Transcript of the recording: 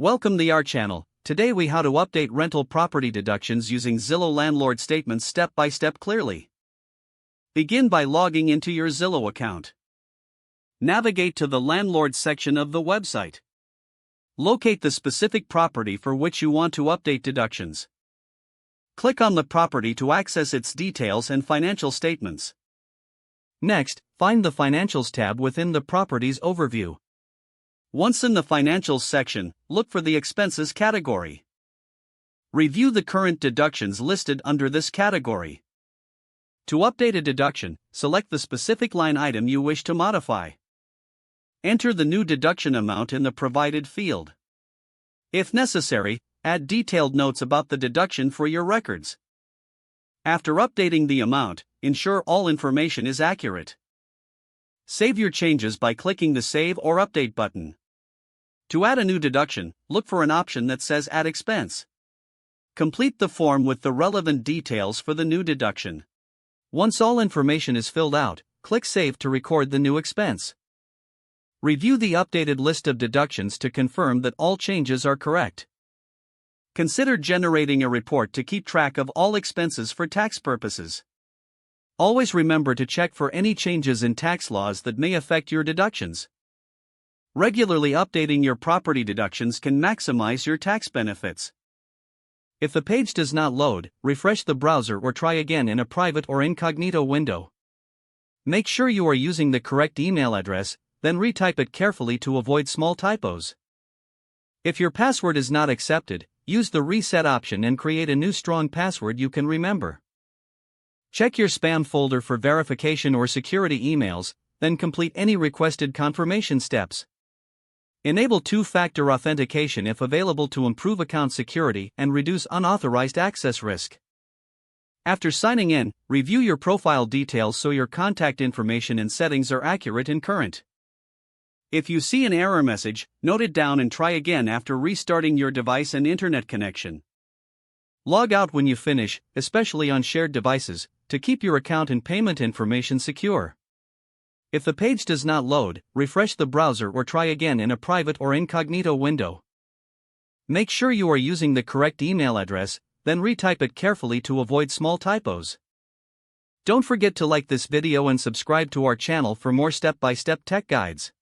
Welcome to our channel. Today we how to update rental property deductions using Zillow landlord statements step by step clearly. Begin by logging into your Zillow account. Navigate to the landlord section of the website. Locate the specific property for which you want to update deductions. Click on the property to access its details and financial statements. Next, find the Financials tab within the property's overview. Once in the Financials section, look for the Expenses category. Review the current deductions listed under this category. To update a deduction, select the specific line item you wish to modify. Enter the new deduction amount in the provided field. If necessary, add detailed notes about the deduction for your records. After updating the amount, ensure all information is accurate. Save your changes by clicking the Save or Update button. To add a new deduction, look for an option that says Add Expense. Complete the form with the relevant details for the new deduction. Once all information is filled out, click Save to record the new expense. Review the updated list of deductions to confirm that all changes are correct. Consider generating a report to keep track of all expenses for tax purposes. Always remember to check for any changes in tax laws that may affect your deductions. Regularly updating your property deductions can maximize your tax benefits. If the page does not load, refresh the browser or try again in a private or incognito window. Make sure you are using the correct email address, then retype it carefully to avoid small typos. If your password is not accepted, use the reset option and create a new strong password you can remember. Check your spam folder for verification or security emails, then complete any requested confirmation steps. Enable two-factor authentication if available to improve account security and reduce unauthorized access risk. After signing in, review your profile details so your contact information and settings are accurate and current. If you see an error message, note it down and try again after restarting your device and internet connection. Log out when you finish, especially on shared devices, to keep your account and payment information secure. If the page does not load, refresh the browser or try again in a private or incognito window. Make sure you are using the correct email address, then retype it carefully to avoid small typos. Don't forget to like this video and subscribe to our channel for more step-by-step tech guides.